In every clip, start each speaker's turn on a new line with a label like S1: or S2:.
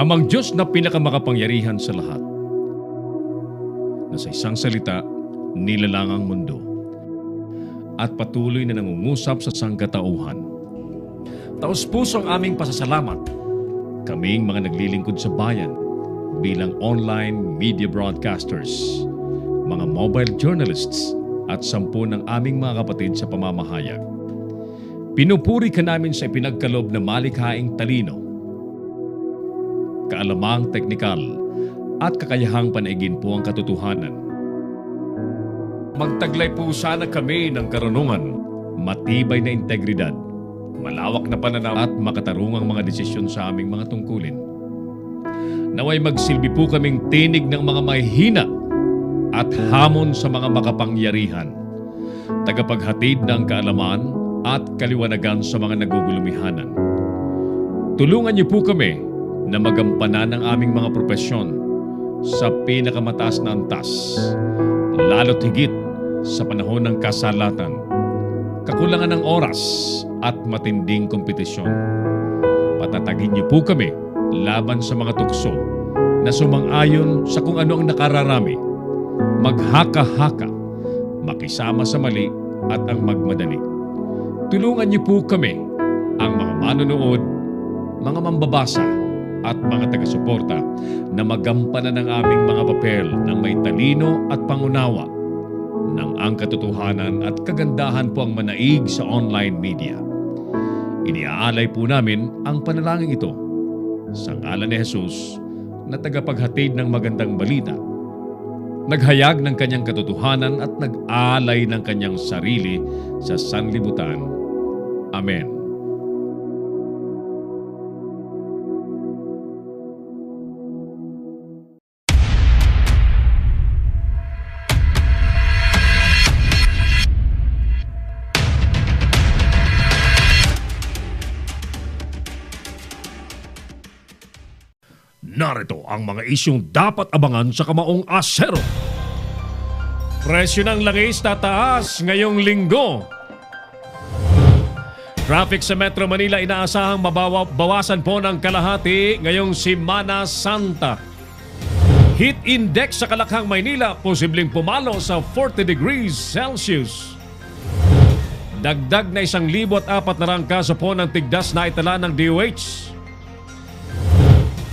S1: Amang Diyos na pinakamakapangyarihan sa lahat, na sa isang salita, nilalang ang mundo at patuloy na nangungusap sa sangkatauhan. Taos-puso ang aming pasasalamat, kaming mga naglilingkod sa bayan bilang online media broadcasters, mga mobile journalists at 10 ng aming mga kapatid sa pamamahayag. Pinupuri ka namin sa ipinagkaloob na malikhaing talino, kaalamang teknikal at kakayahang panaigin po ang katotohanan. Magtaglay po sana kami ng karunungan, matibay na integridad, malawak na pananaw at makatarungang mga desisyon sa aming mga tungkulin. Naway magsilbi po kaming tinig ng mga mahihina at hamon sa mga makapangyarihan, tagapaghatid ng kaalaman at kaliwanagan sa mga nagugulumihanan. Tulungan niyo po kami na magampanan ang aming mga propesyon sa pinakamataas na antas, lalo't higit sa panahon ng kasalatan, kakulangan ng oras at matinding kompetisyon. Patatagin niyo po kami laban sa mga tukso na sumang-ayon sa kung ano ang nakararami, maghaka-haka, makisama sa mali at ang magmadali. Tulungan niyo po kami, ang mga manonood, mga mambabasa at mga taga-suporta na magampanan ng aming mga papel ng may talino at pangunawa ng ang katotohanan at kagandahan po ang manaig sa online media. Iniaalay po namin ang panalangin ito sa ngalan ni Jesus na tagapaghatid ng magandang balita, naghayag ng kanyang katotohanan at nag-alay ng kanyang sarili sa sanlibutan. Amen. Narito ang mga isyong dapat abangan sa Kamaong Asero. Presyo ng langis tataas ngayong linggo. Traffic sa Metro Manila inaasahang mabawasan po ng kalahati ngayong Semana Santa. Heat index sa Kalakhang, Maynila posibleng pumalo sa 40 degrees Celsius. Dagdag na 1,004 na rangkaso po ng tigdas na itala ng DOH.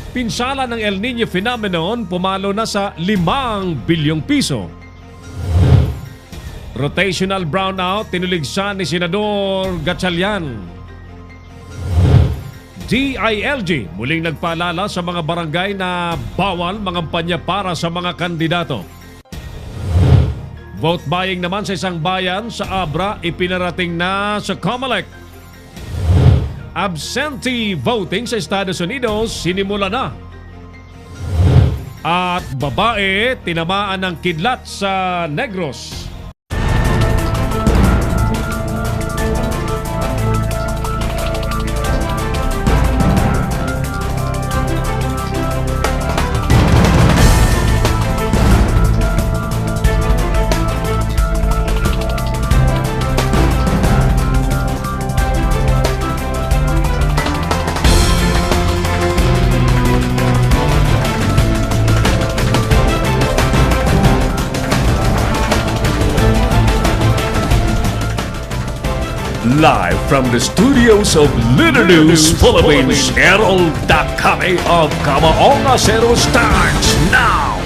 S1: Pinsala ng El Niño phenomenon pumalo na sa 5 bilyong piso. Rotational brownout tinuligsan ni Senador Gatchalian. DILG muling nagpaalala sa mga barangay na bawal mangampanya para sa mga kandidato. Vote buying naman sa isang bayan sa Abra ipinarating na sa COMELEC. Absentee voting sa Estados Unidos sinimula na. At babae tinamaan ng kidlat sa Negros. Live from the studios of Leader News Philippines, Herald Dakame of Kamaong Asero starts now!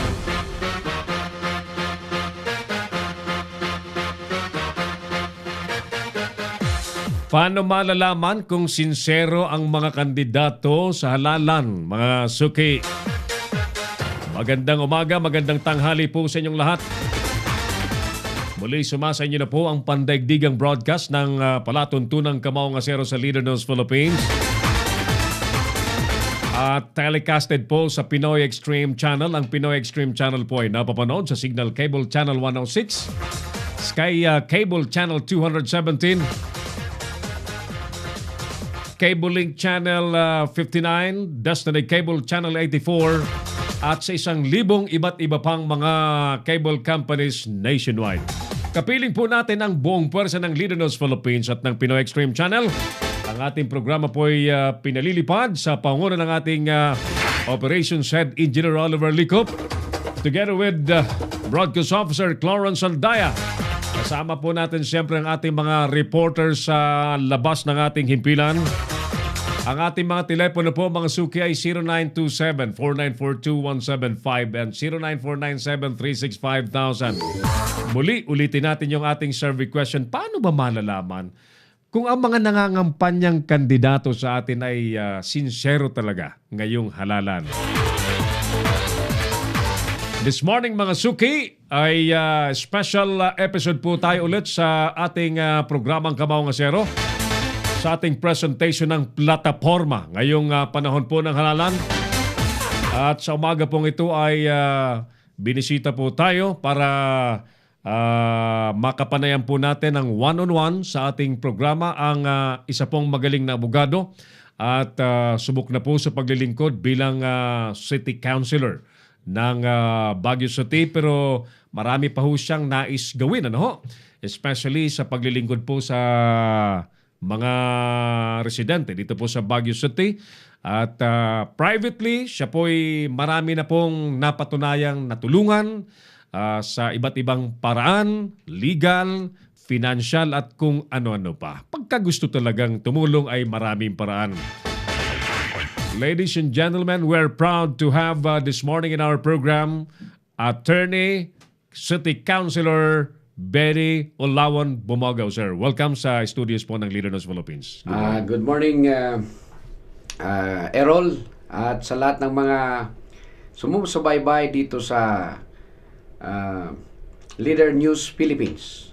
S1: Paano malalaman kung sincero ang mga kandidato sa halalan, mga suki? Magandang umaga, magandang tanghali po sa inyong lahat. Muli sumasa inyo na po ang pandaigdigang broadcast ng palatuntunang Kamaong Asero sa Leader News Philippines. At telecasted po sa Pinoy Extreme Channel. Ang Pinoy Extreme Channel po ay napapanood sa Signal Cable Channel 106, Sky Cable Channel 217, Cable Link Channel 59, Destiny Cable Channel 84, at sa 1,000 iba't iba pang mga cable companies nationwide. Kapiling po natin ang buong pwersa ng Leader News Philippines at ng Pinoy Extreme Channel. Ang ating programa po ay pinalilipad sa pangunan ng ating Operations Head Engineer Oliver Licop, together with Broadcast Officer Clarence Aldaya. Kasama po natin siyempre ang ating mga reporters sa labas ng ating himpilan. Ang ating mga telepono po, mga suki, ay 0927-4942-175 and 09497365,000. Muli, ulitin natin yung ating survey question. Paano ba malalaman kung ang mga nangangampanyang kandidato sa atin ay sincero talaga ngayong halalan? This morning, mga suki, ay special episode po tayo ulit sa ating programang Kamao Nga Sero, sa ating presentation ng plataforma ngayong panahon po ng halalan. At sa umaga pong ito ay binisita po tayo para makapanayan po natin ng one-on-one sa ating programa ang isa pong magaling na abogado at subok na po sa paglilingkod bilang City Councilor ng Baguio City, pero marami pa ho siyang nais gawin, ano ho? Especially sa paglilingkod po sa mga residente dito po sa Baguio City. At privately, siya po'y marami na pong napatunayang natulungan sa iba't ibang paraan, legal, financial at kung ano-ano pa. Pagka gusto talagang tumulong ay maraming paraan. Ladies and gentlemen, we're proud to have this morning in our program Attorney City Councilor Benny Olawan Bumagaw, sir. Welcome sa studios po ng Leader News Philippines.
S2: Good morning, Errol, at sa lahat ng mga sumusubaybay dito sa Leader News Philippines.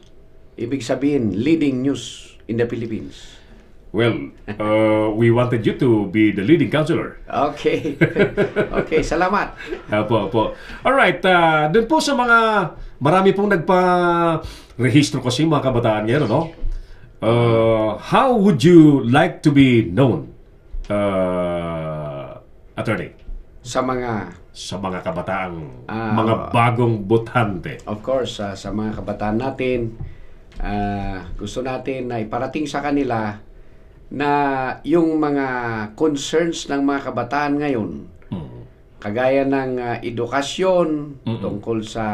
S2: Ibig sabihin, leading news in the Philippines.
S1: Well, we wanted you to be the leading counselor.
S2: Okay. Okay, salamat.
S1: Apo. Alright, dun po sa mga marami pong nagpa-rehistro kasi mga kabataan ngayon, no? How would you like to be known, attorney?
S2: Sa mga
S1: kabataang, mga bagong botante.
S2: Of course, sa mga kabataan natin, gusto natin na iparating sa kanila na yung mga concerns ng mga kabataan ngayon, kagaya ng edukasyon, tungkol sa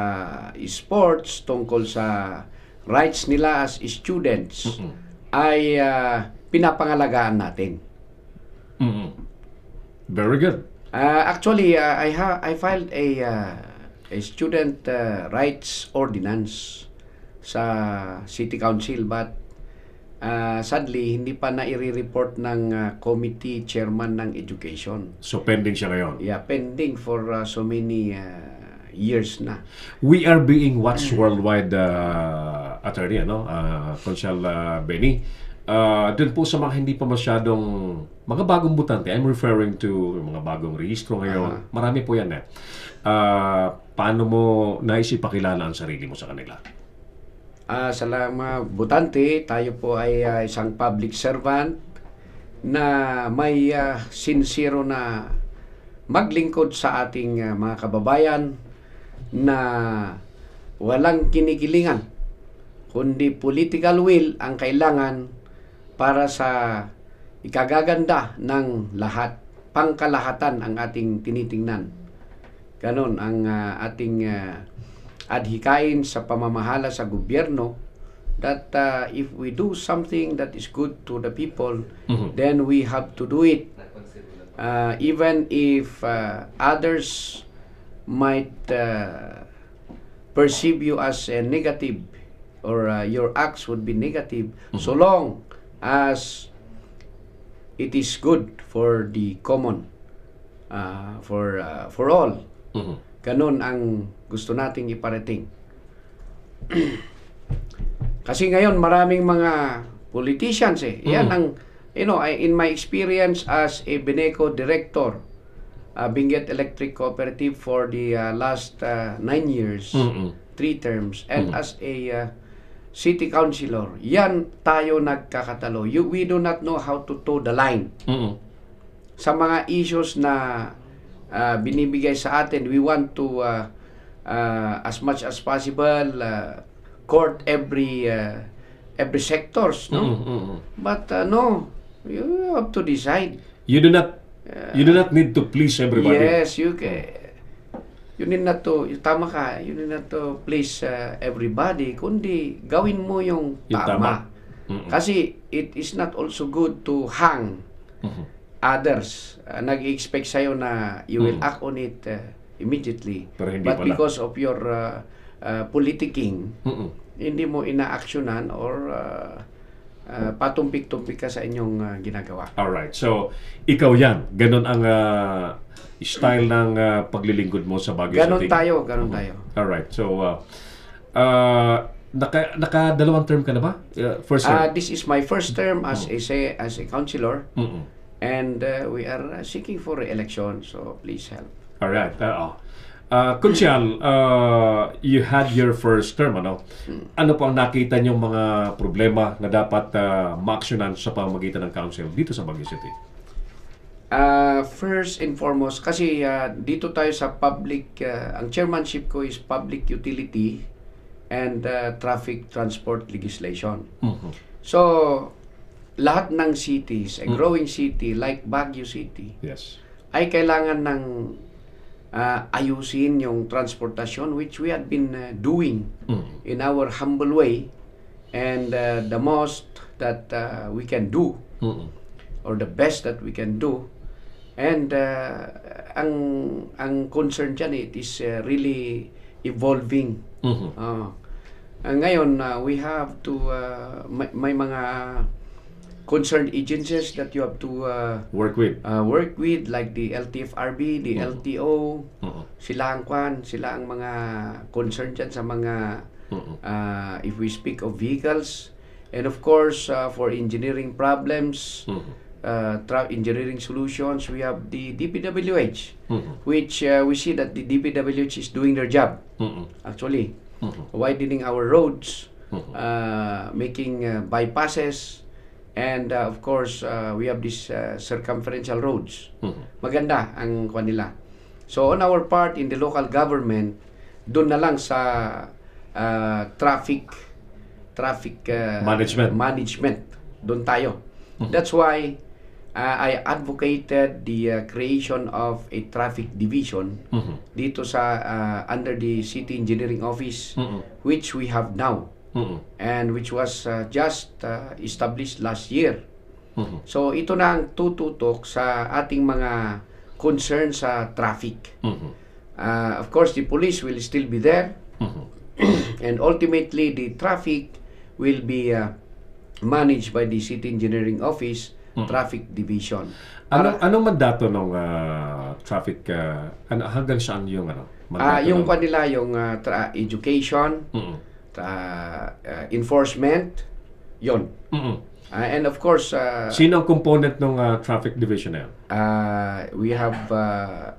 S2: sports, tungkol sa rights nila as students, ay pinapangalagaan natin.
S1: Very good.
S2: Actually, I filed a student rights ordinance sa City Council, but sadly, hindi pa na-i-report ng committee chairman ng education.
S1: So, pending siya ngayon?
S2: Yeah, pending for so many years na.
S1: We are being watched worldwide, attorney, Consul Benny. Doon po sa mga hindi pa masyadong, mga bagong butante, I'm referring to mga bagong rehistro ngayon. Marami po yan. Paano mo naisipakilala ang sarili mo sa kanila?
S2: Sa mga butante, tayo po ay isang public servant na may sincero na maglingkod sa ating mga kababayan na walang kinikilingan, kundi political will ang kailangan para sa ikagaganda ng lahat. Pangkalahatan ang ating tinitingnan. Ganon ang ating adhikain sa pamamahala sa gobyerno, that if we do something that is good to the people, then we have to do it. Even if others might perceive you as a negative, or your acts would be negative, so long as it is good for the common, for all. Ganon ang gusto nating iparating. Kasi ngayon maraming mga politicians Yan ang, in my experience as a Beneco director, Benguet Electric Cooperative for the last 9 years, 3 terms, and as a city councilor, yan tayo nagkakatalo. We do not know how to toe the line. Sa mga issues na binibigay sa atin, we want to as much as possible court every sectors, no? But no, you have to decide.
S1: You do not You do not need to please everybody.
S2: Yes, you need not to, tama ka, you need not to please everybody, kundi gawin mo yung
S1: Yung tama.
S2: tama. Kasi it is not also good to hang others. Nag-expect sa'yo na you will act on it immediately.
S1: Pero hindi
S2: But
S1: pala.
S2: because of your politicking, hindi mo ina-actionan or patumpik-tumpik ka sa inyong ginagawa.
S1: Alright. So, ikaw yan. Ganon ang style ng paglilingkod mo sa Baguio
S2: Ganon
S1: City.
S2: ganon tayo.
S1: Alright. So, naka-dalawang term ka na ba? First term?
S2: This is my first term as a councilor,
S1: Mm-mm.
S2: and we are seeking for re-election, so please help.
S1: Alright. Kunsyal, you had your first term, ano? Ano po ang nakita niyong mga problema na dapat ma-actionan sa pamamagitan ng council dito sa Baguio City?
S2: First and foremost, kasi dito tayo sa public, ang chairmanship ko is Public Utility and Traffic Transport Legislation. So, lahat ng cities, a growing city like Baguio City,
S1: Yes.
S2: ay kailangan ng ayusin yung transportasyon, which we had been doing in our humble way, and the most that we can do, or the best that we can do. And ang concern dyan, it is really evolving. Ngayon, we have to may mga concerned agencies that you have to
S1: Work with.
S2: work with, like the LTFRB, the LTO. Sila ang mga concerned dyan sa mga if we speak of vehicles, and of course for engineering problems, engineering solutions, we have the DPWH, which we see that the DPWH is doing their job, actually, widening our roads, making bypasses, and of course we have these circumferential roads. Maganda ang kanila. So on our part in the local government, doon na lang sa traffic management, doon tayo. That's why I advocated the creation of a traffic division dito sa under the City Engineering Office, which we have now, and which was just established last year. So ito na ang tututok sa ating mga concern sa traffic. Of course, the police will still be there, and ultimately the traffic will be managed by the City Engineering Office Traffic Division.
S1: Anong mandato ng traffic, hanggang saan yung mandato
S2: yung
S1: ng-
S2: kanila, yung education, enforcement, yon. And of course,
S1: Sino ang component ng traffic division na yan?
S2: we have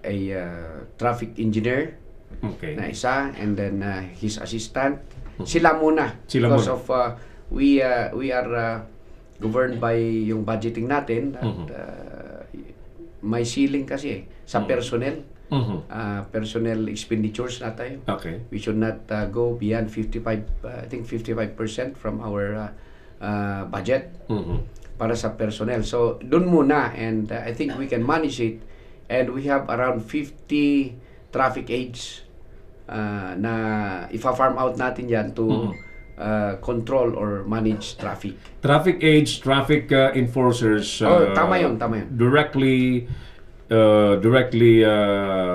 S2: a traffic engineer
S1: Okay.
S2: na isa, and then his assistant. Sila muna.
S1: Sila
S2: because
S1: muna.
S2: of we are governed by yung budgeting natin, at may ceiling kasi sa personnel. Personnel expenditures na tayo.
S1: Okay.
S2: We should not go beyond 55% from our budget para sa personnel. So, dun muna, and I think we can manage it, and we have around 50 traffic aides na ifa-farm out natin yan to control or manage traffic.
S1: Traffic aides, traffic enforcers.
S2: Tama yun.
S1: Directly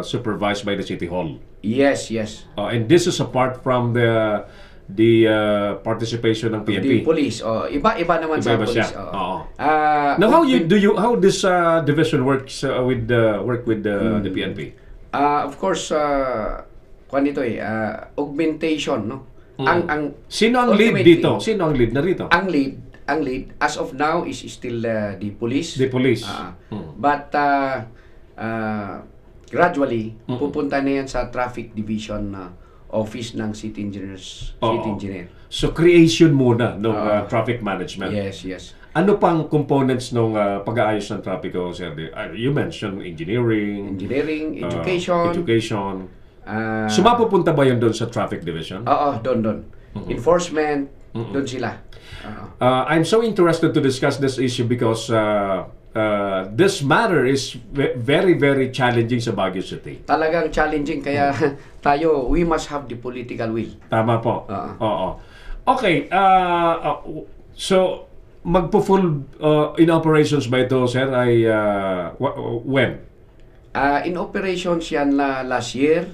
S1: supervised by the City Hall.
S2: Yes.
S1: And this is apart from the participation ng PNP.
S2: The police. Iba-iba naman sa
S1: Iba-iba siya.
S2: police.
S1: Oo. Now, how this division works with the PNP?
S2: Of course, kung ito augmentation, no?
S1: Sino ang lead
S2: ultimately,
S1: dito? Sino ang lead na rito?
S2: Ang lead as of now is still the police.
S1: The police.
S2: But gradually pupunta na yan sa traffic division office ng city engineer.
S1: So creation muna ng traffic management.
S2: Yes.
S1: Ano pang components ng pag-aayos ng trapiko, Sir? You mentioned engineering, education. Mapupunta ba yun doon sa traffic division?
S2: Oo, doon. Enforcement, doon sila.
S1: I'm so interested to discuss this issue because
S3: this matter is very, very challenging sa Baguio City.
S2: Talagang challenging kaya tayo, we must have the political will.
S3: Tama po. Oo. Okay, so magpo-full in operations ba ito, sir, ay when?
S2: In operations yan last year.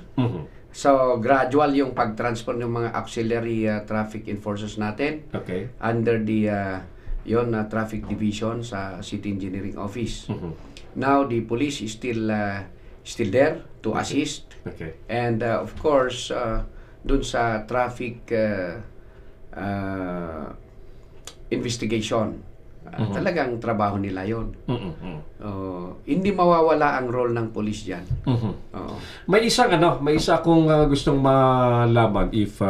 S2: So gradual yung pag-transfer ng mga auxiliary traffic enforcers natin
S3: Okay.
S2: under the traffic division sa City Engineering Office. Now the police is still there to assist.
S3: Okay.
S2: And of course dun sa traffic investigation, talagang trabaho nila yon. Hindi mawawala ang role ng police diyan.
S3: May isa akong gustong malaman if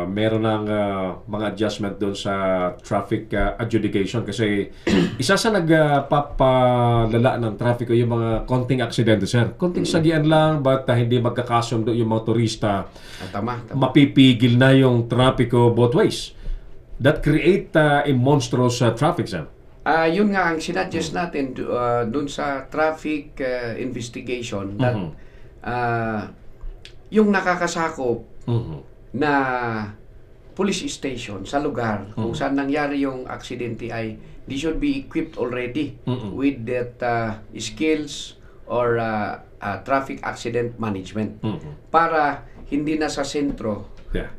S3: meron ng mga adjustment doon sa traffic adjudication kasi isa sa nagpapalala ng traffic yung mga konting aksidente, sir. Konting sagian lang but hindi magkakasundo yung motorista.
S2: Tama.
S3: Mapipigil na yung trapiko both ways. That create a monstrous traffic, sir.
S2: Yun nga ang sinuggest natin dun sa traffic investigation that yung nakakasakop na police station sa lugar kung saan nangyari yung aksidente ay they should be equipped already with that skills or traffic accident management para hindi na sa sentro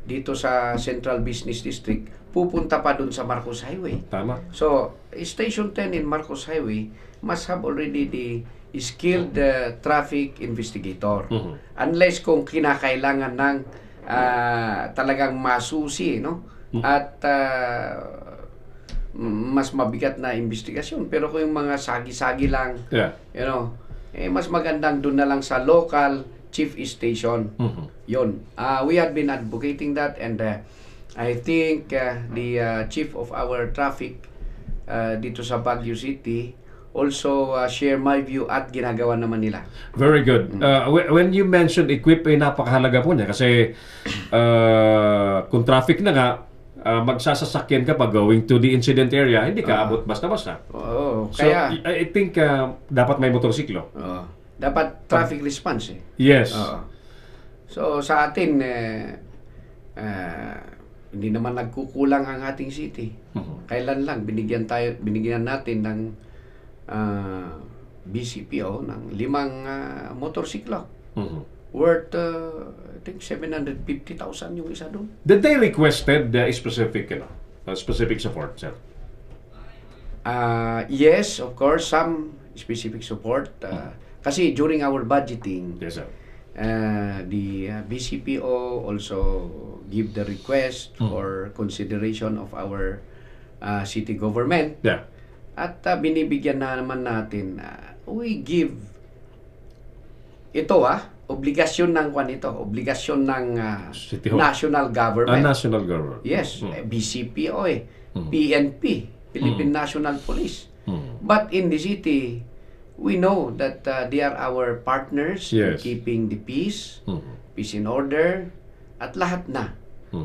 S2: dito sa Central Business District pupunta pa dun sa Marcos Highway.
S3: Tama.
S2: So, Station 10 in Marcos Highway must have already the skilled traffic investigator. Unless kung kinakailangan ng talagang masusi, no? At mas mabigat na investigasyon. Pero kung yung mga sagi-sagi lang, mas magandang doon na lang sa local chief station. Yun. We have been advocating that and I think the chief of our traffic dito sa Baguio City also share my view at ginagawa naman nila.
S3: Very good. When you mentioned equip, napakahalaga po niya kasi kung traffic na nga, magsasasakyan ka pa going to the incident area, hindi ka abot basta-basta. So,
S2: kaya
S3: I think dapat may motorsiklo.
S2: dapat traffic response eh.
S3: Yes.
S2: So sa atin hindi naman nagkukulang ang ating city. Kailan lang binigyan natin ng BCPO ng 5 motorsiklo. Worth I think 750,000 yung isa doon.
S3: Did they requested specific support, sir?
S2: Yes, of course, some specific support. Kasi during our budgeting,
S3: Yes, sir.
S2: the BCPO also give the request for consideration of our city government.
S3: Yeah.
S2: At binibigyan na naman natin, we give ito obligasyon ng obligasyon ng
S3: City Hall.
S2: national government.
S3: National government.
S2: Yes, BCPO PNP, Philippine National Police. But in the city, we know that they are our partners in
S3: Yes.
S2: keeping the peace, peace in order, at lahat na.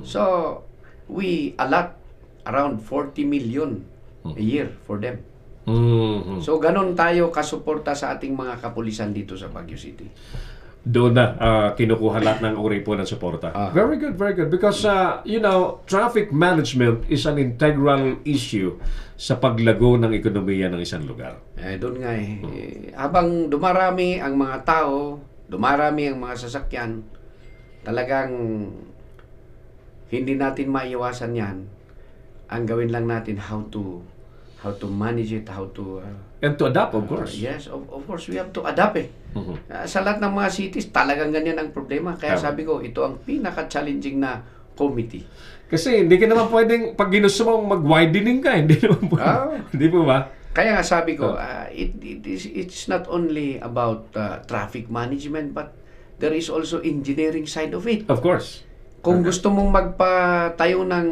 S2: So, we allot around 40 million a year for them. So, ganun tayo kasuporta sa ating mga kapulisan dito sa Baguio City.
S3: Doon na kinukuha lahat ng uri po ng suporta. Very good, very good. Because, traffic management is an integral issue sa paglago ng ekonomiya ng isang lugar.
S2: Doon nga habang dumarami ang mga tao, dumarami ang mga sasakyan, talagang hindi natin maiwasan yan. Ang gawin lang natin how to manage it, how to
S3: And to adapt, of course.
S2: yes, of course we have to adapt sa lahat ng mga cities talagang ganyan ang problema. Kaya sabi ko, ito ang pinaka-challenging na committee.
S3: Kasi hindi ka naman pwedeng, pag ginusto mong mag-widening ka, hindi naman pwede. Hindi po ba?
S2: Kaya nga sabi ko, it's not only about traffic management, but there is also engineering side of it.
S3: Of course.
S2: Kung gusto mong magpatayo ng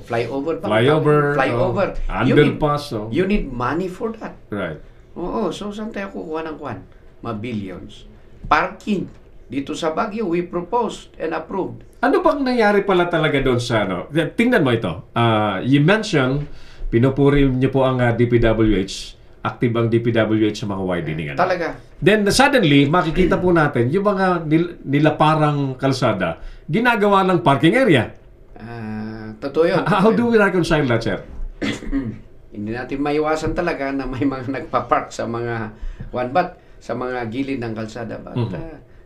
S2: flyover,
S3: underpass.
S2: you need money for that.
S3: Right.
S2: Oo, so saan tayo kukuha ng billions. Parking. Dito sa Baguio, we proposed and approved.
S3: Ano bang nangyari pala talaga doon sa Tingnan mo ito. You mentioned pinupuri niyo po ang DPWH. Active ang DPWH sa mga widening. Ano?
S2: Talaga.
S3: Then suddenly, makikita po natin yung mga nilaparang kalsada, ginagawa ng parking area.
S2: Totoo yun.
S3: How do we reconcile that, sir?
S2: Hindi natin maiwasan talaga na may mga nagpa-park sa mga sa mga gilid ng kalsada. But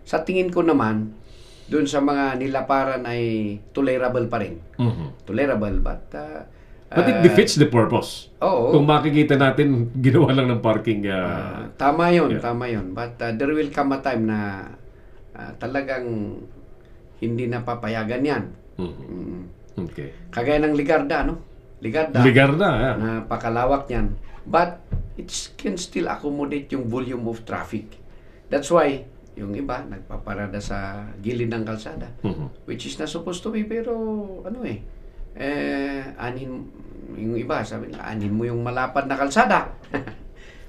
S2: sa tingin ko naman, doon sa mga nilaparan ay tolerable pa rin. Tolerable, but
S3: it defeats the purpose.
S2: Oo.
S3: Kung makikita natin, ginawa lang ng parking.
S2: Tama yun,
S3: Yeah.
S2: tama yun. But there will come a time na talagang hindi na papayagan yan.
S3: Okay.
S2: Kagaya ng Ligarda, no? Ligarda.
S3: Ligarda,
S2: Napakalawak niyan. But it can still accommodate yung volume of traffic. That's why yung iba nagpaparada sa gilid ng kalsada, which is not supposed to be, pero yung iba sabi na anin mo yung malapad na kalsada.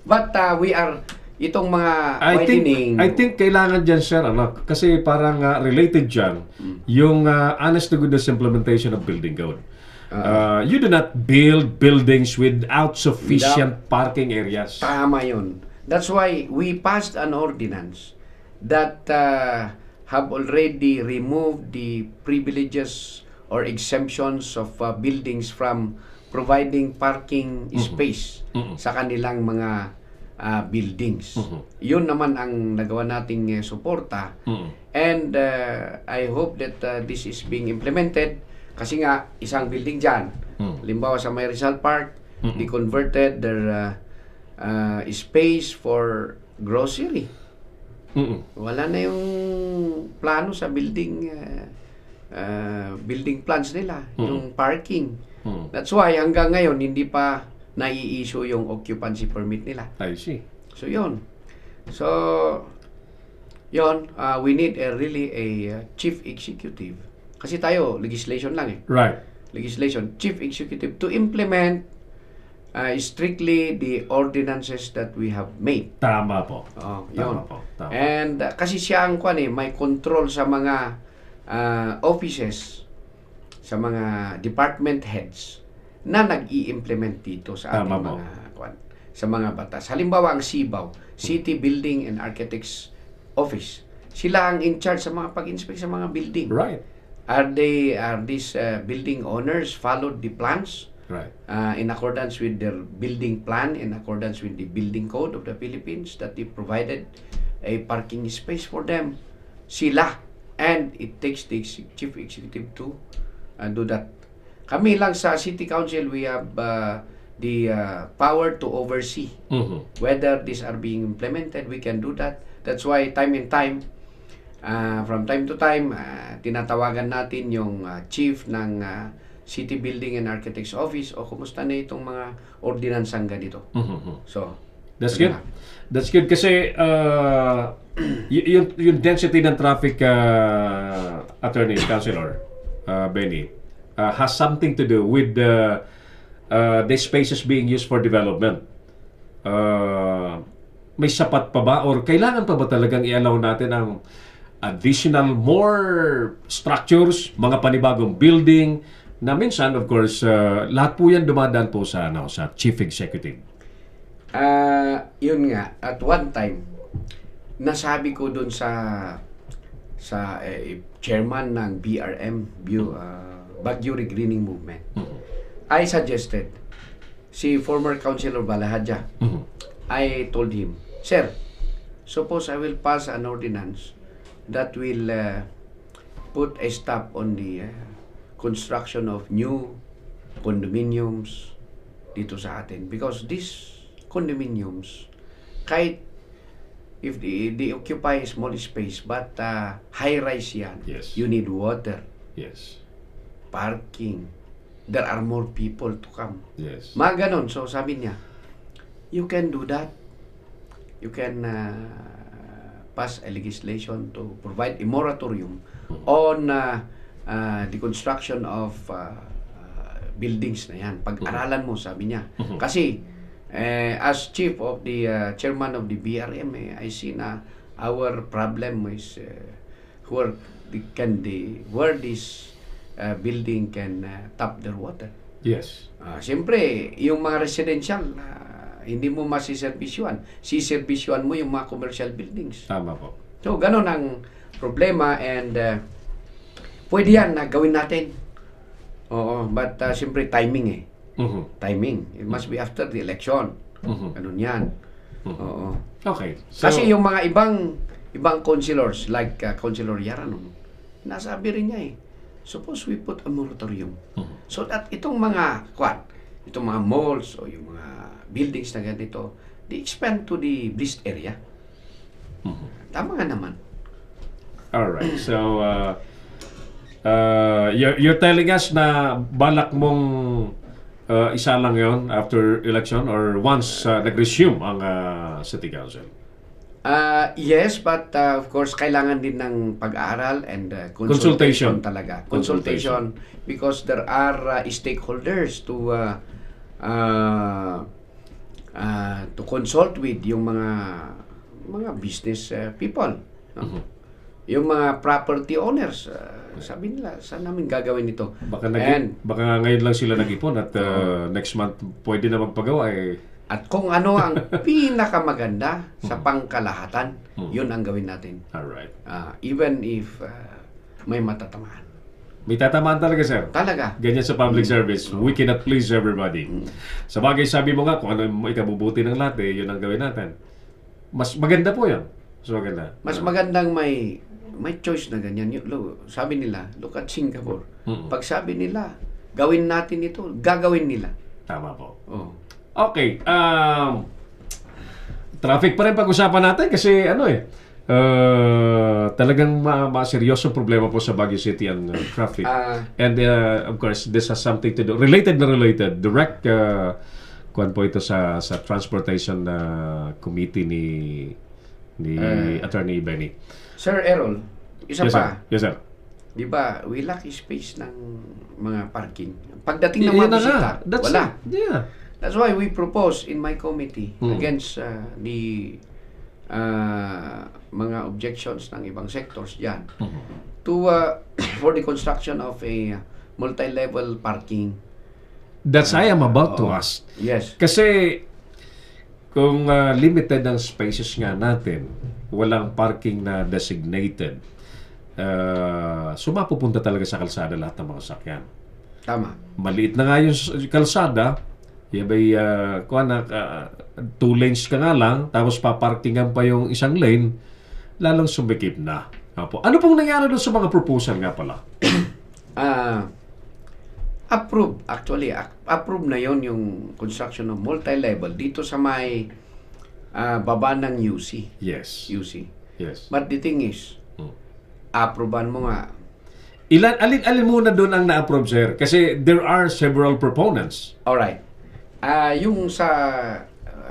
S2: But we are itong mga widening.
S3: I think kailangan dyan, sir, kasi parang related dyan, yung honest to goodness implementation of building code. You do not build buildings without sufficient parking areas.
S2: Tama yun. That's why we passed an ordinance that have already removed the privileges or exemptions of buildings from providing parking space sa kanilang mga buildings. Yun naman ang nagawa nating suporta. And I hope that this is being implemented kasi nga isang building dyan, limbawa sa may Rizal Park, they converted their space for grocery. Wala na yung plano sa building plans nila, yung parking. That's why hanggang ngayon hindi pa nai-issue yung occupancy permit nila.
S3: I see.
S2: So yun. So yun, we need really a chief executive. Kasi tayo legislation lang eh.
S3: Right.
S2: Legislation, chief executive to implement strictly the ordinances that we have made.
S3: Tama po.
S2: Yun.
S3: Tama po. Tama.
S2: And kasi siya ang may control sa mga offices, sa mga department heads na nag-i-implement dito sa ating sa mga batas. Halimbawa ang CBAW, City Building and Architects Office. Sila ang in charge sa mga pag-inspect sa mga building.
S3: Right.
S2: Are these building owners followed the plans?
S3: Right.
S2: In accordance with their building plan, in accordance with the building code of the Philippines, that they provided a parking space for them. Sila. And it takes the chief executive to do that. Kami lang sa City Council, we have the power to oversee whether these are being implemented. We can do that. That's why time and time, from time to time, tinatawagan natin yung chief ng City Building and Architects Office o kumusta na itong mga ordinansang ganito. So,
S3: that's good. That's good kasi yung density ng traffic, attorney, councilor, Benny, has something to do with the spaces being used for development. May sapat pa ba or kailangan pa ba talagang i-allow natin ang additional more structures, mga panibagong building na minsan, of course, lahat po yan dumadaan po sa chief executive.
S2: Yun nga, at one time, nasabi ko dun sa chairman ng BRM, Baguio Regreening Movement. I suggested, si former Councilor Balahadja, I told him, Sir, suppose I will pass an ordinance that will put a stop on the construction of new condominiums dito sa atin. Because these condominiums, kahit if they occupy a small space, but high-rise yan,
S3: Yes.
S2: you need water,
S3: Yes.
S2: parking, there are more people to come.
S3: Yes.
S2: Mga ganon. So sabi niya, you can do that. You can pass a legislation to provide a moratorium on the construction of buildings na yan. Pag-aralan mo, sabi niya. Kasi as chief of the chairman of the BRM, I see na our problem is where this building can tap their water.
S3: Yes.
S2: Siyempre, yung mga residential, hindi mo masiservisyohan. Siservisyohan mo yung mga commercial buildings.
S3: Tama po.
S2: So, ganun ang problema and pwede yan na gawin natin. Oo, but siyempre timing eh.
S3: Mhm.
S2: Timing. It must be after the election.
S3: Mhm.
S2: Ganun yan. Oo.
S3: Okay. So,
S2: Kasi yung mga ibang councilors like Councilor Yaranon, nasabi rin niya eh, suppose we put a moratorium. So that itong mga itong mga malls o yung mga buildings na ganito, they expand to the blessed area. Tama nga naman.
S3: alright. So, you're telling us na balak mong isa lang yon after election or once nag-resume ang City Council?
S2: Yes, but of course, kailangan din ng pag-aaral and
S3: Consultation.
S2: talaga.
S3: Consultation.
S2: Consultation because there are stakeholders to consult with yung mga business people. No? Yung mga property owners, sabi nila, saan namin gagawin ito?
S3: Baka ngayon lang sila nag-ipon at next month pwede na magpagawa eh.
S2: At kung ano ang pinakamaganda sa pangkalahatan, yun ang gawin natin.
S3: Alright.
S2: Even if may matatamaan.
S3: May tatamaan talaga, sir.
S2: Talaga.
S3: Ganyan sa public service. We cannot please everybody. Sa bagay, sabi mo nga, kung ano yung ikabubuti ng lahat, yun ang gawin natin. Mas maganda po yan. Mas maganda.
S2: Mas magandang may choice na ganyan. Sabi nila, look at Singapore. Pag sabi nila, gawin natin ito, gagawin nila.
S3: Tama po.
S2: Oh.
S3: Okay. Traffic pa rin pag-usapan natin kasi talagang seryosong problema po sa Baguio City ang traffic. And of course, this has something to do, related, direct kuwan po ito sa transportation committee ni Attorney Benny.
S2: Sir Errol, isa
S3: Yes,
S2: pa.
S3: sir. Yes, sir.
S2: Di ba, we lack space ng mga parking. Pagdating ng mga bisita, wala.
S3: Yeah.
S2: That's why we propose in my committee against the mga objections ng ibang sectors dyan to for the construction of a multi-level parking.
S3: That's I am about to ask.
S2: Yes.
S3: Kasi kung limited ang spaces nga natin, walang parking na designated, mapupunta talaga sa kalsada lahat ng mga sakyan.
S2: Tama.
S3: Maliit na nga yung kalsada, yabay, 2 lanes ka nga lang, tapos paparkingan pa yung isang lane, lalong sumikip na. Ano pong nangyari doon sa mga proposal nga pala?
S2: Approve. Actually, approve na yon yung construction of multi-level dito sa may baba ng UC.
S3: Yes.
S2: UC.
S3: Yes.
S2: But the thing is, approvean mo nga.
S3: Alin muna doon ang na-approve, sir? Kasi there are several proponents.
S2: Alright. Yung sa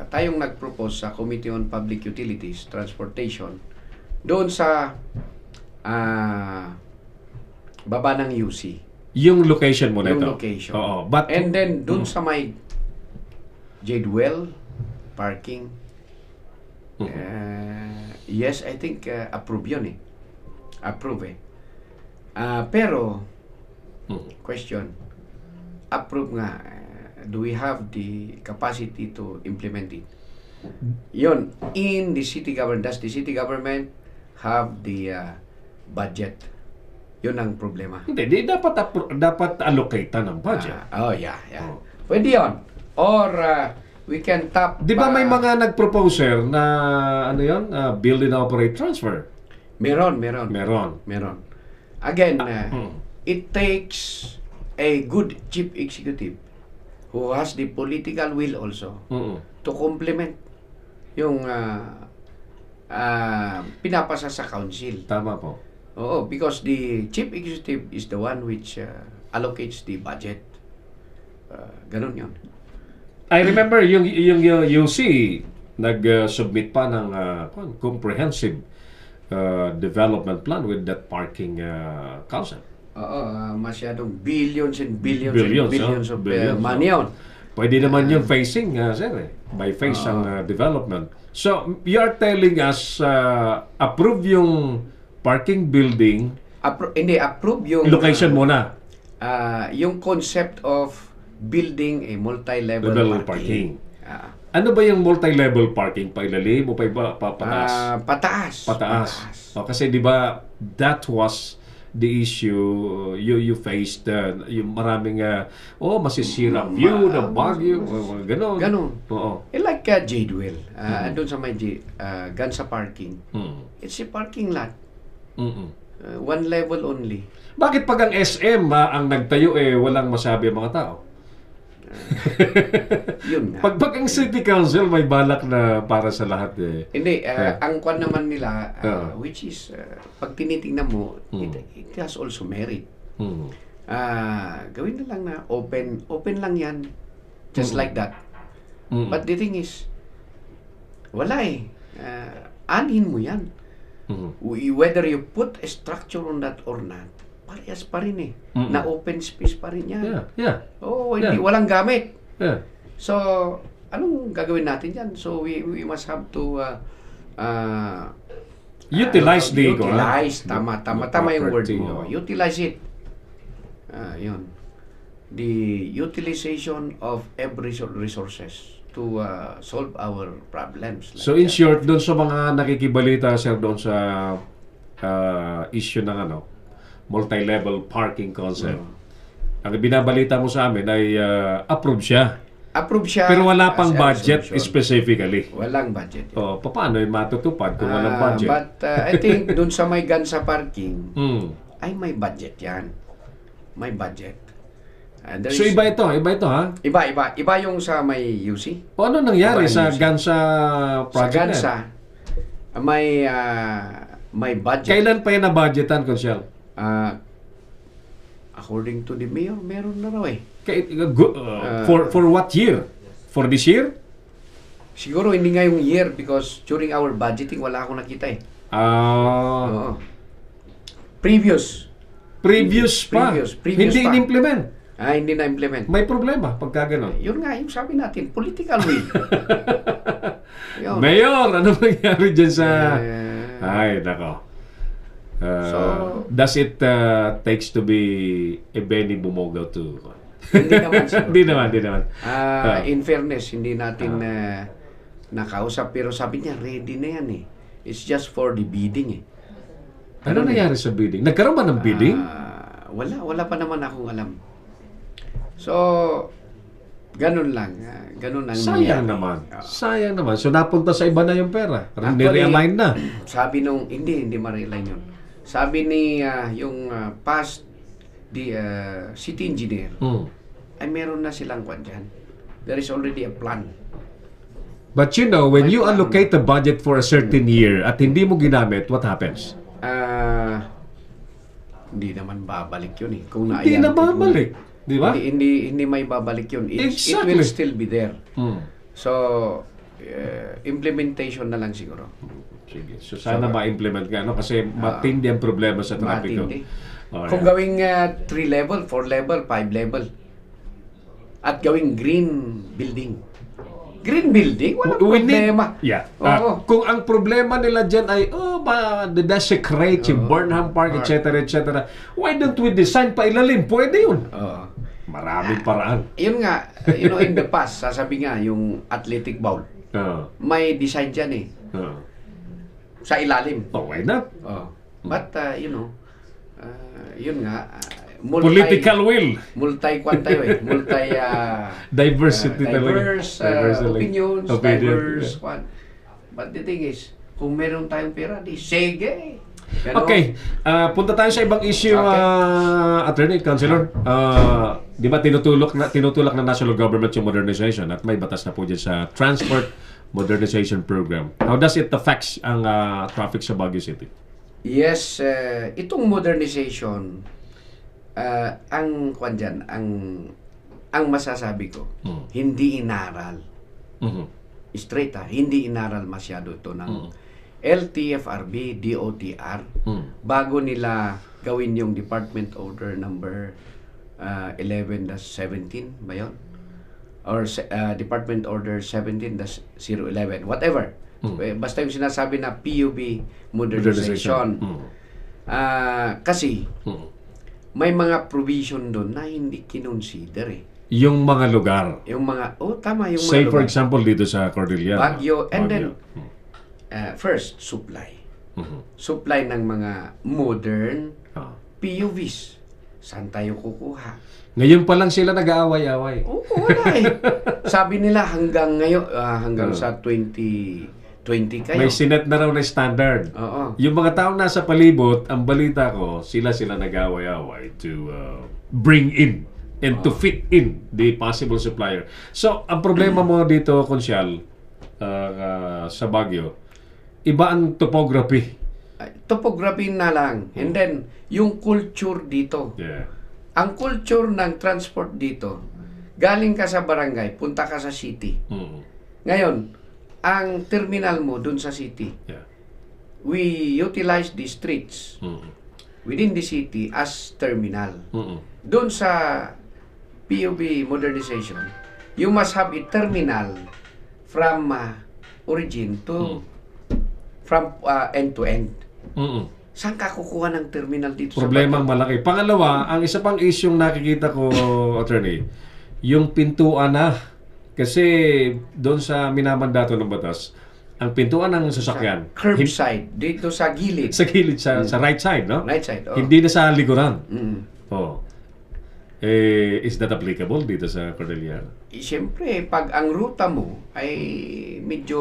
S2: tayong nag-propose sa Committee on Public Utilities, Transportation, doon sa baba ng UC.
S3: Yung location mo na ito.
S2: Yung location.
S3: Oo. But,
S2: And then, doon sa may Jadewell parking, yes, I think approve yun eh. Approve eh. Pero, question, approve nga, do we have the capacity to implement it? Yun, in the city government, does the city government have the budget? Yun ang problema.
S3: Hindi, dapat allocatean ng budget.
S2: Yeah. Pwede yun. Or we can tap...
S3: Di ba may mga nag-proposer na build and operate transfer?
S2: Meron. Again, it takes a good chief executive who has the political will also to complement yung pinapasa sa council.
S3: Tama po.
S2: Oo, because the chief executive is the one which allocates the budget. Ganun yun.
S3: I remember yung UC nag-submit pa ng comprehensive development plan with that parking council.
S2: Oo, masyadong billions and billions of
S3: billions,
S2: money yun.
S3: Pwede naman yung phasing, sir, by phase ang development. So, you are telling us approve yung parking building,
S2: Approve yung
S3: location muna.
S2: yung concept of building a multi-level
S3: Level
S2: parking.
S3: Ano ba yung multi-level parking? Pailalim o pataas?
S2: Pataas.
S3: O, kasi di ba that was the issue you faced, yung maraming masisira view na Baguio, ganon.
S2: Ganon.
S3: Oo.
S2: Like Jadewell, doon sa may Gansa parking. It's a parking lot. One level only.
S3: Bakit pag ang SM ang nagtayo walang masabi ang mga tao?
S2: Yun nga.
S3: Pag ang City Council may balak na para sa lahat
S2: Hindi, ang kwan naman nila, which is, pag tinitingnan mo, it has also merit. Gawin na lang na open lang yan, just like that. But the thing is, wala anhin mo yan. Whether you put a structure on that or not, parehas pa rin na open space pa rin yan.
S3: Yeah.
S2: Hindi, walang gamit.
S3: Yeah.
S2: So, anong gagawin natin dyan? So, we must have to
S3: utilize
S2: tama yung word mo.
S3: property,
S2: Utilize it. Yun. The utilization of every resources to solve our problems.
S3: So in short, doon sa mga nakikibalita, sir, doon sa issue ng multi-level parking concept, ang binabalita mo sa amin ay approve siya.
S2: Approve siya.
S3: Pero wala pang
S2: as a
S3: budget
S2: resolution.
S3: specifically.
S2: Walang budget.
S3: Paano yung matutupad kung walang budget?
S2: But I think doon sa may Gansa parking, ay may budget yan. May budget.
S3: So iba ito ha?
S2: Iba yung sa may UC.
S3: O ano nangyari
S2: Iba
S3: sa
S2: yung
S3: Gansa
S2: Sa
S3: project
S2: Gansa, may budget.
S3: Kailan pa yan na-budgetan, Consiel?
S2: According to the mayor, meron na raw
S3: For what year? For this year?
S2: Siguro hindi nga yung year because during our budgeting wala akong nakita Oo. Previous
S3: Pa. Hindi
S2: pa.
S3: in-implement.
S2: Hindi na-implement.
S3: May problema pagka gano'n.
S2: Yun nga, yung sabi natin, political will. Yun.
S3: Mayor, ano nangyari dyan sa... Ay, nako. Does it takes to be a Benny Bumogaw to...
S2: Hindi naman siguro.
S3: Hindi naman.
S2: In fairness, hindi natin nakausap. Pero sabi niya, ready na yan It's just for the bidding
S3: Ano nangyari sa bidding? Nagkaroon ba ng bidding?
S2: Wala pa naman akong alam. So, ganun lang. Ganun ang
S3: Sayang naman. So, napunta sa iba na yung pera. Ni-realign na.
S2: Sabi nung, hindi ma-realign yun. Sabi ni yung past city engineer, ay meron na silang kwan dyan. There is already a plan.
S3: But you know, when you allocate the budget for a certain year at hindi mo ginamit, what happens?
S2: Hindi naman babalik yun Kung
S3: Hindi na babalik. Di ba?
S2: Hindi may babalik yun. It will still be there. So, implementation na lang siguro.
S3: Sige. So, sana ma-implement nga. Kasi matindi ang problema sa trapiko.
S2: Matindi. Kung gawing 3 level, 4 level, 5 level, at gawing green building. Green building? Walang problema.
S3: Kung ang problema nila dyan ay, desecrate yung Burnham Park, etc. Why don't we design pa ilalim? Pwede yun. Maraming paraan.
S2: Yun nga, in the past, sasabi nga, yung athletic bowl, may design dyan sa ilalim.
S3: Why not?
S2: But, yun nga,
S3: political will.
S2: Multi-kwan tayo
S3: Diversity
S2: diverse opinions, diverse kwan. But the thing is, kung meron tayong pera, di sige.
S3: Okay, punta tayo sa ibang issue, Attorney, Councilor. Di ba tinutulak na national government yung modernization at may batas na po dyan sa Transport Modernization Program. How does it affect ang traffic sa Baguio City?
S2: Yes, itong modernization, ang kwan dyan, ang masasabi ko, hindi inaral. Straight hindi inaral masyado ito ng LTFRB, DOTR, bago nila gawin yung Department Order number 11-17 ba yun? Or Department Order 17-011, whatever. Basta yung sinasabi na PUB modernization. Kasi may mga provision doon na hindi kinonsider
S3: yung mga lugar.
S2: Yung mga, tama, yung
S3: Say
S2: mga
S3: for
S2: lugar.
S3: example dito sa Cordillera.
S2: Baguio, and
S3: Baguio.
S2: then, first, supply.
S3: Mhm.
S2: Supply ng mga modern
S3: Ah.
S2: PUVs. Saan tayo kukuha?
S3: Ngayon pa lang sila nag-aaway-away.
S2: Oo, wala eh. Sabi nila hanggang ngayon, hanggang sa 2020 kayo.
S3: May sinet na raw na standard.
S2: Oo.
S3: Yung mga taong nasa palibot, ang balita ko, sila nag-aaway-away to bring in and to fit in the possible supplier. So, ang problema mo dito, Konsyal, sa Baguio, iba ang topography.
S2: Topography na lang. And then, yung culture dito.
S3: Yeah.
S2: Ang culture ng transport dito, galing ka sa barangay, punta ka sa city.
S3: Mm.
S2: Ngayon, ang terminal mo dun sa city,
S3: Yeah.
S2: we utilize the streets
S3: Mm.
S2: within the city as terminal.
S3: Mm.
S2: Doon sa PUB modernization, you must have a terminal from origin to from end to end.
S3: Mm.
S2: Saan ka kukuha ng terminal dito
S3: Problemang
S2: sa
S3: malaki. Pangalawa, ang isa pang isyong nakikita ko, attorney, yung pintuan na. Kasi doon sa minamandato ng batas, ang pintuan ng sasakyan,
S2: curbside, dito sa gilid.
S3: sa gilid, sa right side, no?
S2: Right side.
S3: Hindi na sa likuran.
S2: Mm.
S3: Oh. Is that applicable dito sa Cordillera?
S2: Siyempre, pag ang ruta mo ay medyo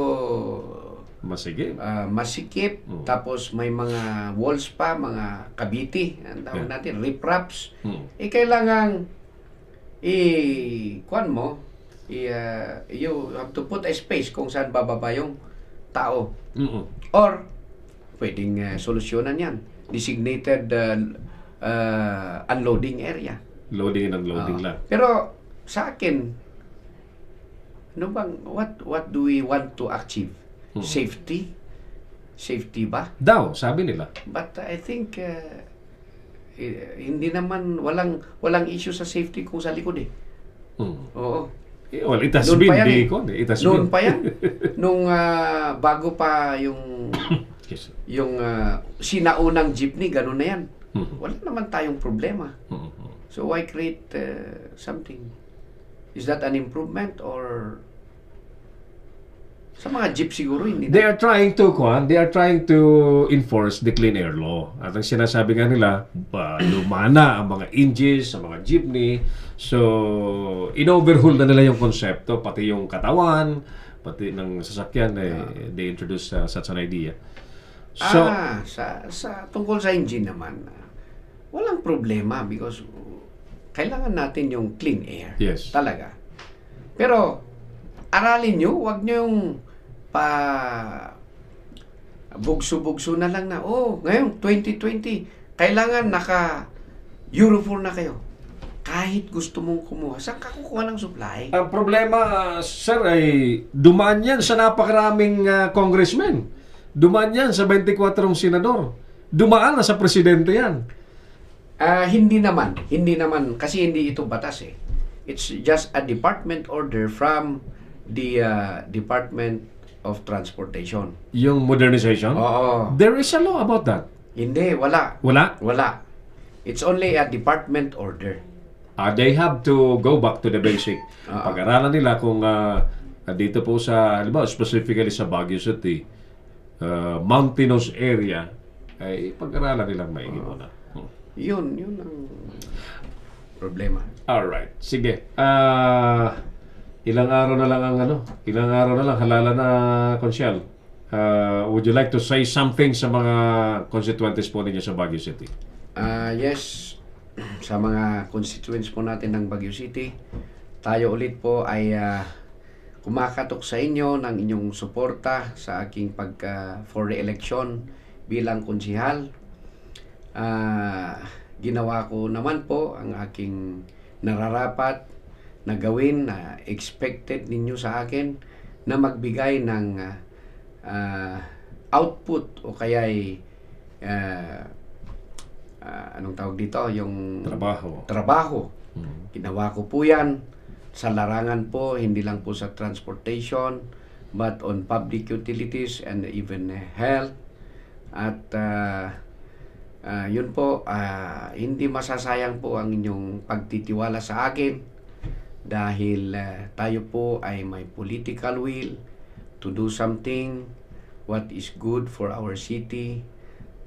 S3: Masige.
S2: masikip, tapos may mga walls pa, mga kabiti, ang tawag natin, ripraps, kailangan kuan mo, you have to put a space kung saan bababa yung tao.
S3: Mm-mm.
S2: Or, pwedeng solusyonan yan. Designated unloading area.
S3: Loading and unloading lang.
S2: Pero, sa akin, ano bang, what do we want to achieve? Safety? Safety ba?
S3: Daw, sabi nila.
S2: But I think hindi naman walang issue sa safety kung sa likod eh.
S3: Mm.
S2: Oo.
S3: Well, it has
S2: Noon
S3: been
S2: pa yan
S3: the
S2: eh.
S3: icon. It has
S2: Noon
S3: been.
S2: pa yan. Nung bago pa yung
S3: Yes.
S2: yung sinaunang jeepney, ganun na yan.
S3: Mhm.
S2: Wala naman tayong problema.
S3: Mhm.
S2: So why create something? Is that an improvement or sa mga jeep siguro hindi
S3: They
S2: na.
S3: are trying to enforce the clean air law. At ang sinasabi nga nila, lumana ang mga engines, ang mga jeepney. So, in-overhaul na nila yung konsepto, pati yung katawan, pati ng sasakyan, they introduce such an idea. So,
S2: Sa tungkol sa engine naman, walang problema because kailangan natin yung clean air.
S3: Yes.
S2: Talaga. Pero, aralin nyo, wag nyo yung bugso-bugso na lang na, ngayon, 2020, kailangan naka Euro 4 na kayo. Kahit gusto mong kumuha, saan ka kukuha ng supply?
S3: ang problema, sir, ay dumaan yan sa napakaraming congressmen. Dumaan yan sa 24 senador. Dumaan na sa presidente yan.
S2: Hindi naman, kasi hindi ito batas eh. It's just a department order from the Department of Transportation.
S3: Yung modernization?
S2: Oo.
S3: There is a law about that.
S2: Hindi, wala.
S3: Wala?
S2: Wala. It's only a department order.
S3: They have to go back to the basic. Pag-aralan nila kung dito po sa, halimbawa, specifically sa Baguio City, mountainous area, ay pag-aralan nilang maigi muna.
S2: Yun ang problema.
S3: Alright. Sige. Ilang araw na lang halala na, Konsyal. Would you like to say something sa mga constituents po ninyo sa Baguio City?
S2: Yes, sa mga constituents po natin ng Baguio City, tayo ulit po ay kumakatok sa inyo ng inyong suporta sa aking for re-election bilang konsihal. Ginawa ko naman po ang aking nararapat na gawin na expected ninyo sa akin na magbigay ng output o kaya'y anong tawag dito? Yung trabaho. Ginawa ko po yan sa larangan po, hindi lang po sa transportation, but on public utilities and even health. At yun po, hindi masasayang po ang inyong pagtitiwala sa akin dahil tayo po ay may political will to do something what is good for our city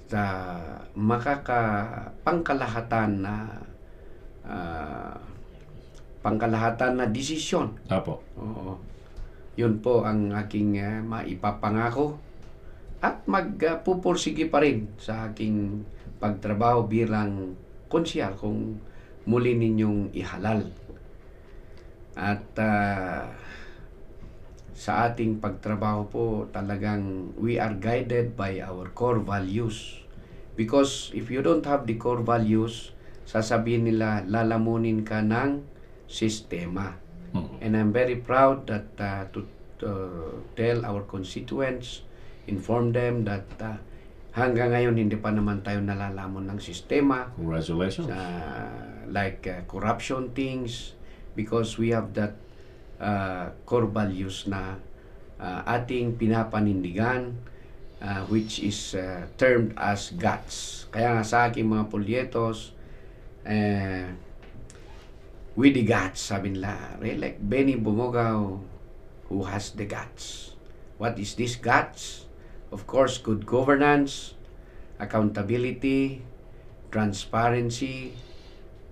S2: sa pangkalahatan na desisyon.
S3: Apo.
S2: Oo. Yun po ang aking maipapangako at magpupursige pa rin sa aking pagtrabaho bilang konsyal kung muli ninyong ihalal. At sa ating pagtrabaho po talagang we are guided by our core values. Because if you don't have the core values, sasabihin nila lalamunin ka ng sistema. And I'm very proud that to tell our constituents, inform them that hanggang ngayon hindi pa naman tayo nalalamon ng sistema.
S3: Congratulations.
S2: Like corruption things, because we have that core values na ating pinapanindigan, which is termed as guts. Kaya nga sa aking mga polyetos, with the guts, sabi nila, like Benny Bumogao, who has the guts. What is this guts? Of course, good governance, accountability, transparency,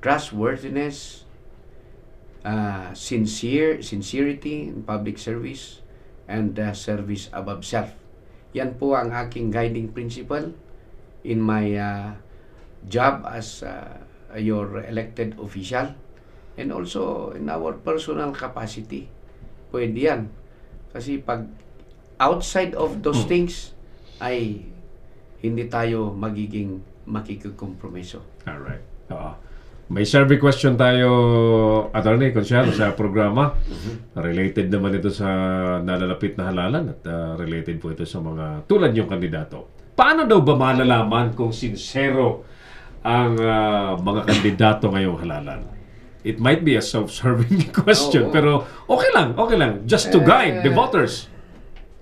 S2: trustworthiness, sincerity in public service, and service above self. Yan po ang aking guiding principle in my job as your elected official. And also in our personal capacity. Pwede yan. Kasi pag outside of those things, ay hindi tayo magiging makikukompromiso.
S3: Alright. May survey question tayo, Attorney Consial, sa programa. Related naman ito sa nalalapit na halalan at related po ito sa mga tulad yung kandidato. Paano daw ba malalaman kung sincero ang mga kandidato ngayong halalan? It might be a self-serving question, pero okay lang. Just to guide the voters.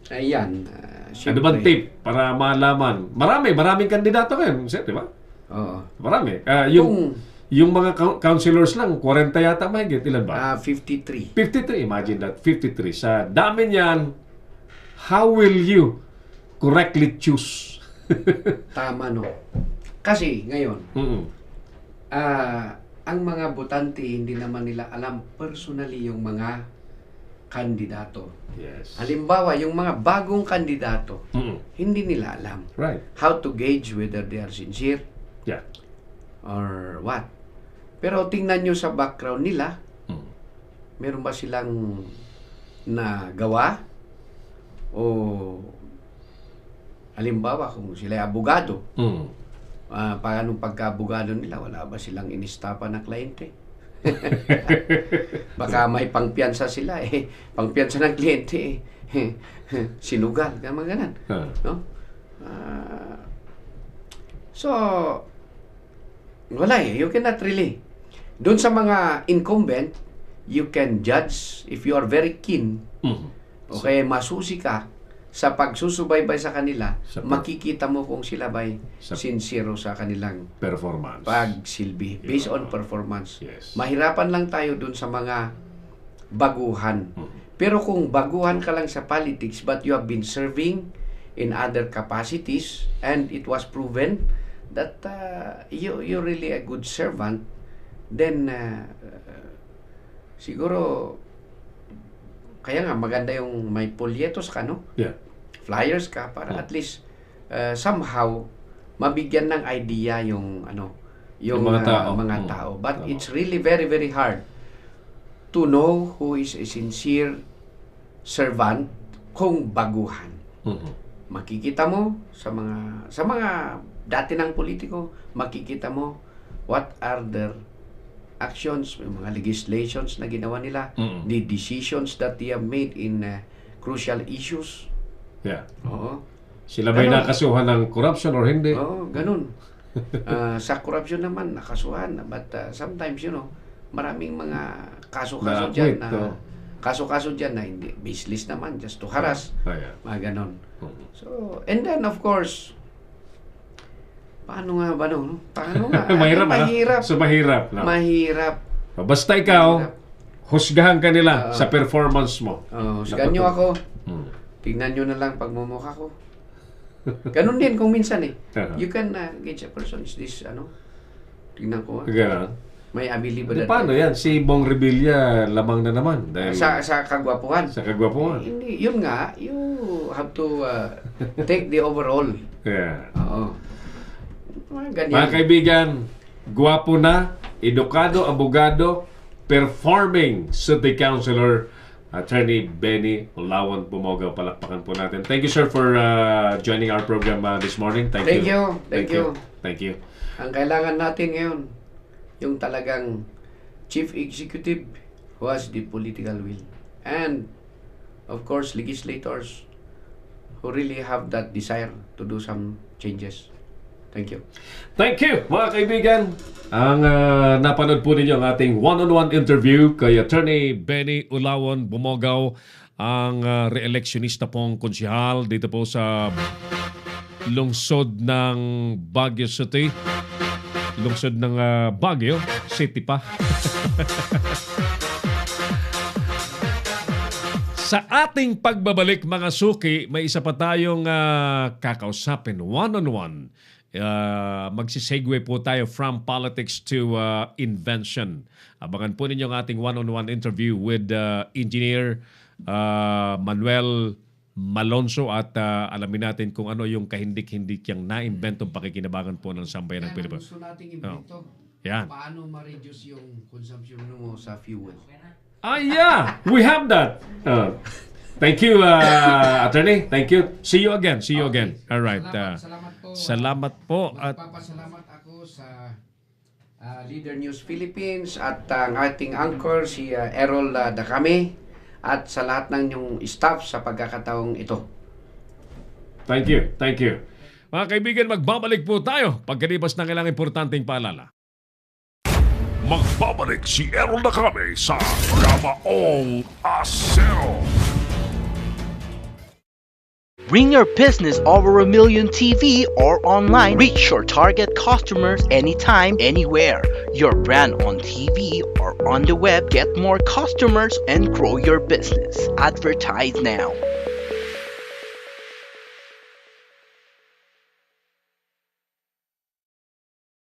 S2: Ayan.
S3: Ano bang tip para malaman? Maraming kandidato ngayon, sir, di ba?
S2: Oo.
S3: Marami. Yung mga councilors lang, 40 yata mahigit. Ilan ba?
S2: 53.
S3: 53, imagine that. 53. Sa dami niyan, how will you correctly choose?
S2: Tama, no? Kasi, ngayon, ang mga botante, hindi naman nila alam personally yung mga kandidato.
S3: Yes.
S2: Halimbawa, yung mga bagong kandidato, hindi nila alam
S3: Right.
S2: how to gauge whether they are sincere
S3: Yeah.
S2: or what. Pero tingnan nyo sa background nila, meron ba silang nagawa? O halimbawa, kung sila ay abogado, paano pagka-abogado nila, wala ba silang inistapan na kliyente? Baka may pangpiyansa sila pangpiyansa ng kliyente sinugal, ganun. No? So, wala you cannot really. Doon sa mga incumbent, you can judge if you are very keen. Okay, masusi ka sa pagsusubaybay sa kanila, makikita mo kung sila ba'y sincero sa kanilang
S3: performance,
S2: pagsilbi based on performance.
S3: Yes.
S2: Mahirapan lang tayo dun sa mga baguhan. Pero kung baguhan ka lang sa politics but you have been serving in other capacities and it was proven that you're really a good servant, then siguro kaya nga maganda yung may polyetos ka, no?
S3: Yeah.
S2: Flyers ka para at least somehow mabigyan ng idea yung yung mga tao. But it's really very very hard to know who is a sincere servant kung baguhan. Makikita mo sa mga dati ng politiko, makikita mo what are their actions, mga legislations na ginawa nila, the decisions that they have made in crucial issues.
S3: Yeah.
S2: Oo.
S3: Sila may nakasuhan ng corruption or hindi?
S2: Oo, ganun. Sa corruption naman, nakasuhan. But sometimes, maraming mga kaso-kaso dyan na kaso-kaso dyan na hindi baseless naman, just to harass. Mga ganun. So, and then of course, paano nga ba no? Paano nga?
S3: Mahirap.
S2: Mahirap.
S3: So mahirap. No?
S2: Mahirap.
S3: Basta ikaw, husgahan ka nila sa performance mo.
S2: Husgahan nyo ako.
S3: Hmm.
S2: Tignan nyo na lang pagmumukha ko. Ganun din kung minsan eh. You can gauge a person, is this, tignan ko.
S3: Ganun.
S2: May ability ba?
S3: Paano yan? Si Bong Revilla lamang na naman. Dahil
S2: Sa kagwapuhan.
S3: sa kagwapuhan.
S2: Hindi, yun nga, you have to take the overall.
S3: Yeah.
S2: Oo. Ganyan.
S3: Mga kaibigan, gwapo na, edukado, abogado, performing city councilor, Attorney Benny Ulawan Bumogaw. Palakpakan po natin. Thank you, sir, for joining our program this morning. Thank you.
S2: Thank you.
S3: Thank you.
S2: Ang kailangan natin ngayon, yung talagang chief executive who has the political will. And, of course, legislators who really have that desire to do some changes. Thank you.
S3: Thank you, mga kaibigan. Ang napanood po ninyo ang ating one-on-one interview kay Attorney Benny Ulawan Bumogaw, ang re-electionista pong konsihal dito po sa lungsod ng Baguio City. Lungsod ng Baguio City pa. Sa ating pagbabalik, mga suki, may isa pa tayong kakausapin one-on-one. Magsisegue po tayo from politics to invention. Abangan po ninyo ang ating one-on-one interview with Engineer Manuel Malonzo at alamin natin kung ano yung kahindik-hindik yung na-inventong pakikinabangan po ng sambayan ng Pilipinas.
S2: Gusto nating imbento.
S3: Yan.
S2: Paano ma-reduce yung consumption mo sa fuel?
S3: Yeah, we have that. Thank you, Attorney. Thank you. See you again. See you again. All right.
S2: Salamat po.
S3: Salamat po. At
S2: Magpapasalamat ako sa Leader News Philippines at ang ating anchor si Errol Dacame at sa lahat ng inyong staff sa pagkakataong ito.
S3: thank you. Thank you.
S1: Mga kaibigan, magbabalik po tayo pagkalipas ng ilang importanteng paalala.
S4: Magbabalik si Errol Dacame sa Kamaong Asero.
S5: Bring your business over 1 million TV or online. Reach your target customers anytime, anywhere. Your brand on TV or on the web. Get more customers and grow your business. Advertise now.